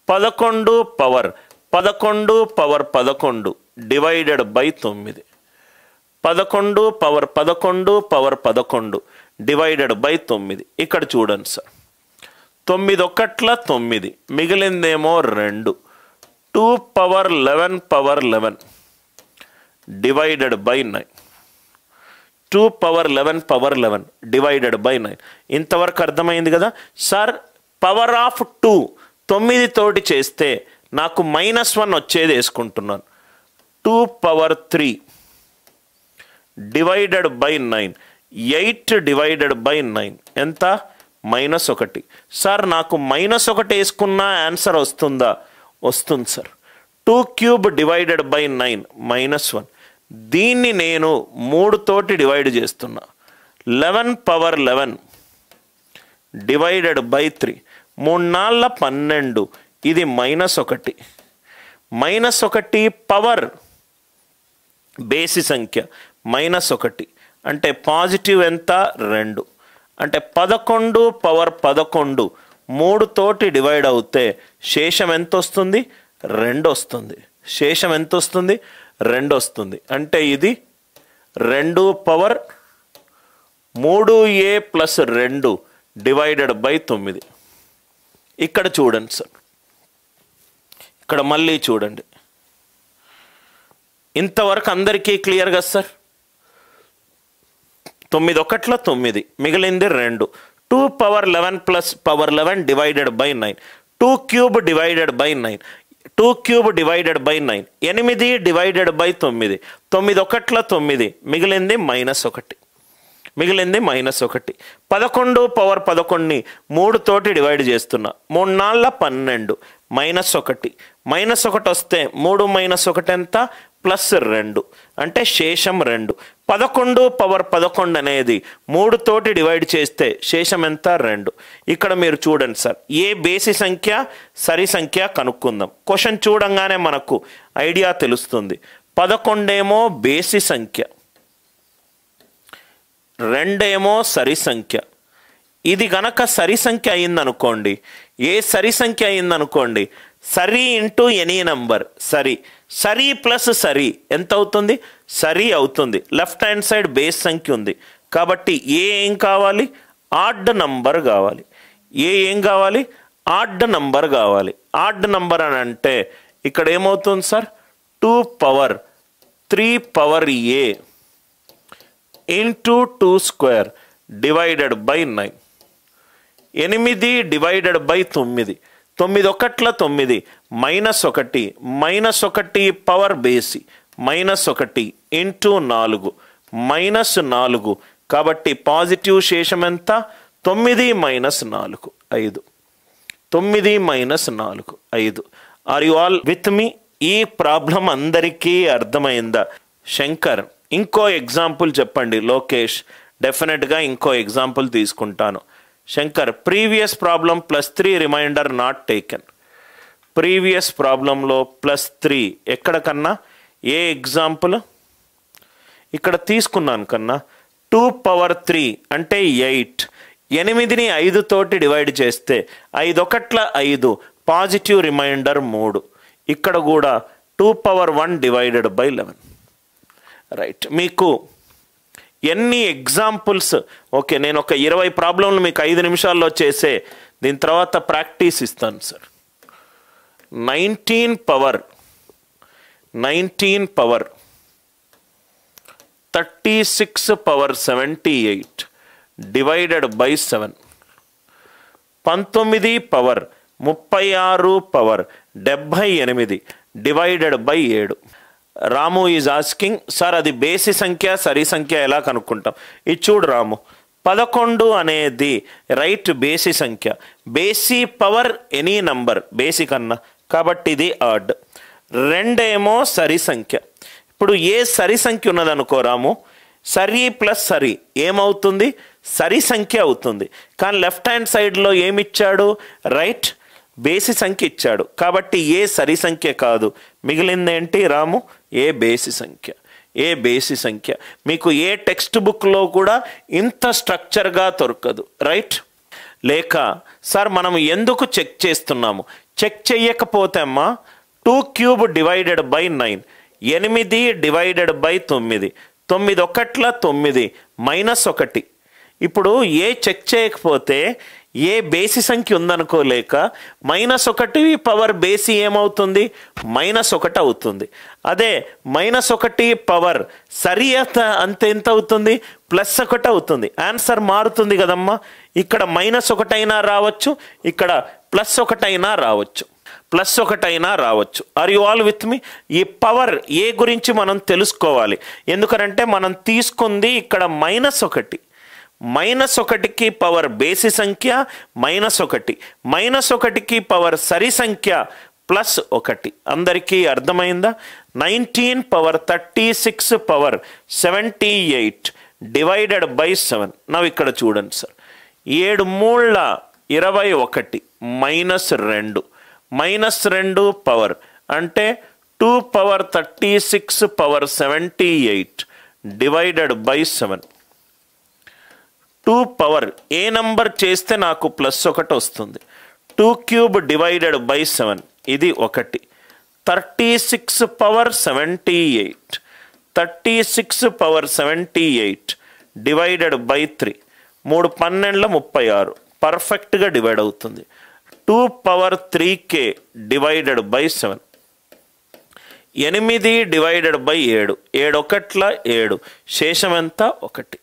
11 power 11 divided by 9. 11 power 11 divided by 9. ఇక్కడ చూడండి sir, 9 ఒకట్ల 9, మిగిలిందేమో 2. 2 power 11 divided by 9. 2 power 11 divided by 9. ఇంతవరకు అర్థమైంది కదా సార్. పవర్ ఆఫ్ 2 9 తోటి చేస్తే నాకు -1 వచ్చేది వేసుకుంటున్నాను. 2 power 3 divided by 9. 8 divided by 9 ఎంత? -1. సార్ నాకు -1 వేసుకున్న ఆన్సర్ వస్తుందా? వస్తుంది సార్. 2 cube divided by 9 -1. దీన్ని నేను 3 తోటి డివైడ్ చేస్తున్నా. 11 పవర్ 11 డివైడెడ్ బై 3. 3 నాళ్ళ 12, ఇది -1. -1 పవర్ బేసి సంఖ్య -1 అంటే పాజిటివ్ ఎంత? 2. అంటే 11 పవర్ 11 3 తోటి డివైడ్ అవుతే శేషం ఎంత వస్తుంది? 2 వస్తుంది. శేషం ఎంత వస్తుంది? 2 వస్తుంది. అంటే ఇది 2 power 3a plus 2 divided by 9. ఇక్కడ చూడండి సార్, ఇక్కడ మళ్ళీ చూడండి. ఇంతవరకు అందరికీ క్లియర్ కదా సార్? 9 ఒకట్ల 9, మిగిలింది 2. 2 power 11 plus power 11 divided by 9. 2 cube divided by 9. 2 cube divided by 9. 8 divided by 9. 9 ఒకట్ల 9, మిగిలింది -1. మిగిలింది -1. 11 పవర్ 11ని 3 తోటి డివైడ్ చేస్తున్నా. 3 నాళ్ళ 12, -1. -1 వస్తే 3 -1 ఎంత? +2. అంటే శేషం 2. 11 పవర్ 11 అనేది 3 తోటి డివైడ్ చేస్తే శేషం ఎంత? 2. ఇక్కడ మీరు చూడండి సార్, ఏ బేసి సంఖ్య సరి సంఖ్య కనుక్కుందాం. క్వశ్చన్ చూడంగానే మనకు ఐడియా తెలుస్తుంది. 11 ఏమో బేసి సంఖ్య, 2 ఏమో సరి సంఖ్య. ఇది గనక సరి సంఖ్య అయిందనుకోండి, ఏ సరి సంఖ్య అయిందనుకోండి, సరి ఇంటూ ఎనీ నంబర్ సరి. సరి ప్లస్ సరి ఎంత అవుతుంది? సరి అవుతుంది. లెఫ్ట్ హ్యాండ్ సైడ్ బేస్ సంఖ్య ఉంది కాబట్టి ఏం కావాలి? ఆడ్ నంబర్ కావాలి. ఏం కావాలి? ఆడ్ నంబర్ కావాలి. ఆడ్ నంబర్ అని అంటే ఇక్కడ ఏమవుతుంది sir? 2 power 3 power a into 2 square divided by 9. 8 divided by 9. 9 ఒకట్ల 9, -1. -1 పవర్ బేసి -1 ఇంటూ 4 -4. కాబట్టి పాజిటివ్ శేషం ఎంత? 9 -4 5. 9 -4 5. Are you all with me? ఈ ప్రాబ్లం అందరికీ అర్థమైందా? శంకర్ ఇంకో ఎగ్జాంపుల్ చెప్పండి. లోకేష్ డెఫినెట్గా ఇంకో ఎగ్జాంపుల్ తీసుకుంటాను. Shankar previous problem +3 remainder not taken. Previous ప్రాబ్లంలో +3 ఎక్కడ కన్నా? ఏ ఎగ్జాంపుల్? ఇక్కడ తీసుకున్నాను కన్నా. 2 పవర్ 3 అంటే 8. 8ని 5 తోటి డివైడ్ చేస్తే 5 ఒకట్ల 5 పాజిటివ్ రిమైండర్ 3. ఇక్కడ కూడా 2 పవర్ 1 డివైడెడ్ బై 11. రైట్. మీకు ఎన్ని ఎగ్జాంపుల్స్? ఓకే, నేను ఒక 20 ప్రాబ్లంలు మీకు 5 నిమిషాల్లో చేసే దీని తర్వాత ప్రాక్టీస్ ఇస్తాను sir. 19 power 36 power 78 divided by 7. 19 power 36 power 78 divided by 7. Ramu is asking sir అది బేసి సంఖ్య సరి సంఖ్య ఎలా కనుక్కుంటాం? ఇది చూడు రాము, 11 అనేది రైట్ బేసి సంఖ్య. బేసి పవర్ ఎనీ నంబర్ బేసి కన్నా, కాబట్టి ఇది ఆడ్. 2 ఏమో సరి సంఖ్య. ఇప్పుడు ఏ సరి సంఖ్య ఉన్నదనుకో రాము, సరి ప్లస్ సరి ఏమవుతుంది? సరి సంఖ్య అవుతుంది. కానీ లెఫ్ట్ హ్యాండ్ సైడ్లో ఏమిచ్చాడు? రైట్ బేసి సంఖ్య ఇచ్చాడు. కాబట్టి ఏ సరి సంఖ్య కాదు. మిగిలిందేంటి రాము? ఏ బేసి సంఖ్య. ఏ బేసి సంఖ్య మీకు ఏ టెక్స్ట్ బుక్లో కూడా ఇంత స్ట్రక్చర్గా దొరకదు. రైట్. లేక సార్ మనం ఎందుకు చెక్ చేస్తున్నాము? చెక్ చేయకపోతే అమ్మా 2 cube divided by 9, 8 divided by 9, 9 ఒకట్ల 9 -1. ఇప్పుడు ఏ చెక్ చేయకపోతే ఏ బేసి సంఖ్య ఉందనుకోలేక -1 పవర్ బేసి ఏమవుతుంది? -1 అవుతుంది. అదే -1 పవర్ సరి అంతే ఎంత అవుతుంది? +1 అవుతుంది. ఆన్సర్ మారుతుంది కదమ్మా. ఇక్కడ -1 అయినా రావచ్చు, ఇక్కడ +1 అయినా రావచ్చు, +1 అయినా రావచ్చు. Are you all with me? ఈ పవర్ ఏ గురించి మనం తెలుసుకోవాలి. ఎందుకంటే మనం తీసుకుంది ఇక్కడ -1. -1కి పవర్ బేసి సంఖ్య -1, -1కి పవర్ సరి సంఖ్య +1. అందరికీ అర్థమైందా? 19 పవర్ 36 పవర్ 78 డివైడెడ్ బై 7. నవ్వు ఇక్కడ చూడండి సార్, 7 మూళ్ళ 21 -2, -2 పవర్ అంటే 2 power 36 power 78 divided by 7. 2 power A number చేస్తే నాకు +1 వస్తుంది? 2 క్యూబ్ డివైడెడ్ బై 7 ఇది 1. 36 పవర్ 78, 36 పవర్ 78 డివైడెడ్ బై 3. 3 12 36 పర్ఫెక్ట్గా డివైడ్ అవుతుంది. 2 power 3k divided by 7. 8 divided by 7, 7 ఒకట్ల 7, శేషం ఎంత? 1.